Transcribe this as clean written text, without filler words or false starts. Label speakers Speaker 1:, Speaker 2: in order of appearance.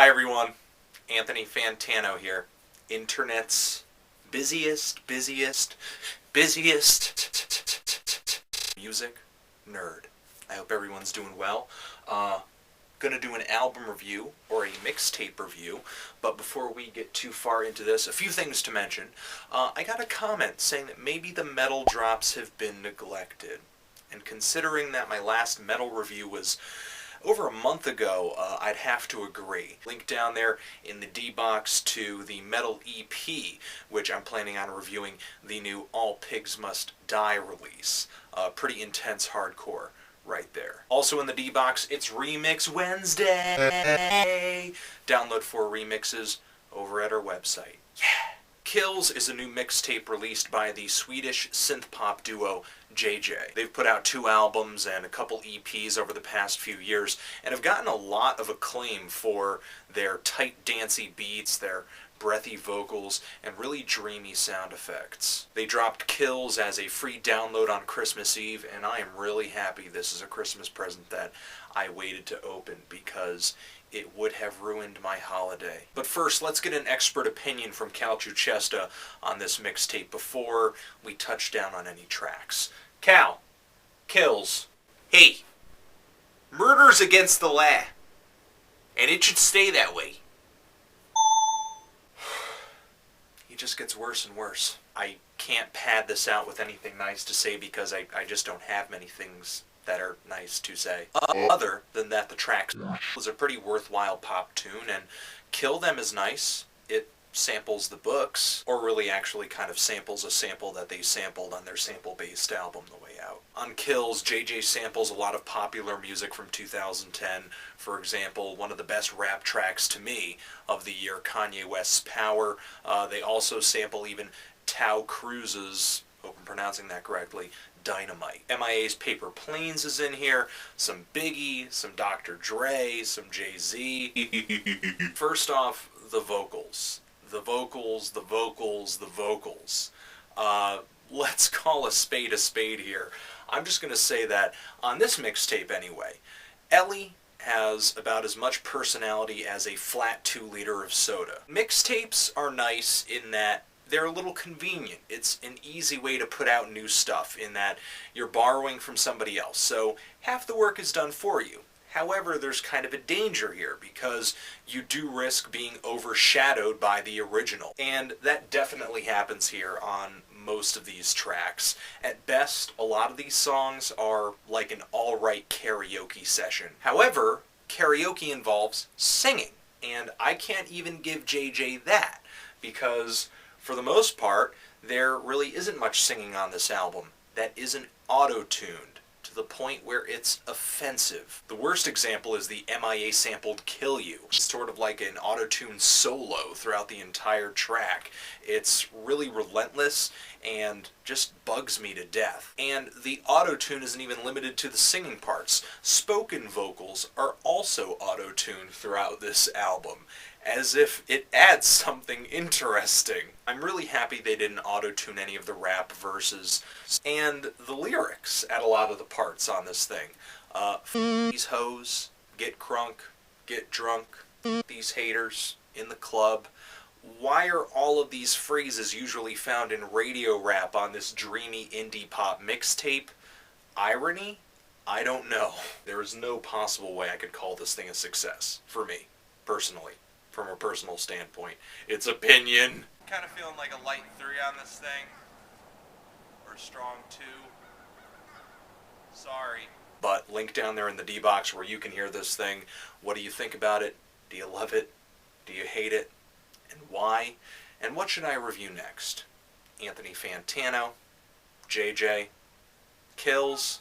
Speaker 1: Hi everyone, Anthony Fantano here. Internet's busiest music nerd. I hope everyone's doing well. Gonna do an album review or a mixtape review, but before we get too far into this, a few things to mention. I got a comment saying that maybe the metal drops have been neglected, and considering that my last metal review was over a month ago, I'd have to agree. Link down there in the D-Box to the Metal EP, which I'm planning on reviewing the new All Pigs Must Die release. Pretty intense hardcore right there. Also in the D-Box, it's Remix Wednesday! Download 4 remixes over at our website. Yeah! Kills is a new mixtape released by the Swedish synth-pop duo JJ. They've put out 2 albums and a couple EPs over the past few years and have gotten a lot of acclaim for their tight, dancey beats, their breathy vocals, and really dreamy sound effects. They dropped Kills as a free download on Christmas Eve, and I am really happy this is a Christmas present that I waited to open because it would have ruined my holiday. But first, let's get an expert opinion from Cal Chuchesta on this mixtape before we touch down on any tracks. Cal, Kills. Hey, murder's against the law, and it should stay that way. He just gets worse and worse. I can't pad this out with anything nice to say because I just don't have many things that are nice to say. Other than that, the track was a pretty worthwhile pop tune, and Kill Them is nice. It samples the books, or really actually kind of samples a sample that they sampled on their sample-based album The Way Out. On Kills, JJ samples a lot of popular music from 2010. For example, one of the best rap tracks to me of the year, Kanye West's Power. They also sample even Tao Cruz's, hope I'm pronouncing that correctly, Dynamite. MIA's Paper Planes is in here, some Biggie, some Dr. Dre, some Jay-Z. First off, the vocals. The vocals. Let's call a spade here. I'm just going to say that on this mixtape anyway, Ellie has about as much personality as a flat 2-liter of soda. Mixtapes are nice in that they're a little convenient. It's an easy way to put out new stuff in that you're borrowing from somebody else, so half the work is done for you. However, there's kind of a danger here because you do risk being overshadowed by the original, and that definitely happens here on most of these tracks. At best, a lot of these songs are like an alright karaoke session. However, karaoke involves singing, and I can't even give JJ that because for the most part, there really isn't much singing on this album that isn't auto-tuned to the point where it's offensive. The worst example is the MIA sampled Kill You. It's sort of like an auto-tuned solo throughout the entire track. It's really relentless and just bugs me to death. And the auto-tune isn't even limited to the singing parts. Spoken vocals are also auto-tuned throughout this album, as if it adds something interesting. I'm really happy they didn't auto-tune any of the rap verses and the lyrics at a lot of the parts on this thing. These hoes, get crunk, get drunk, these haters, in the club. Why are all of these phrases usually found in radio rap on this dreamy indie pop mixtape? Irony? I don't know. There is no possible way I could call this thing a success, for me, personally. From a personal standpoint. It's opinion. Kind of feeling like a light 3 on this thing. Or a strong 2. Sorry. But link down there in the D-Box where you can hear this thing. What do you think about it? Do you love it? Do you hate it? And why? And what should I review next? Anthony Fantano, JJ, Kills,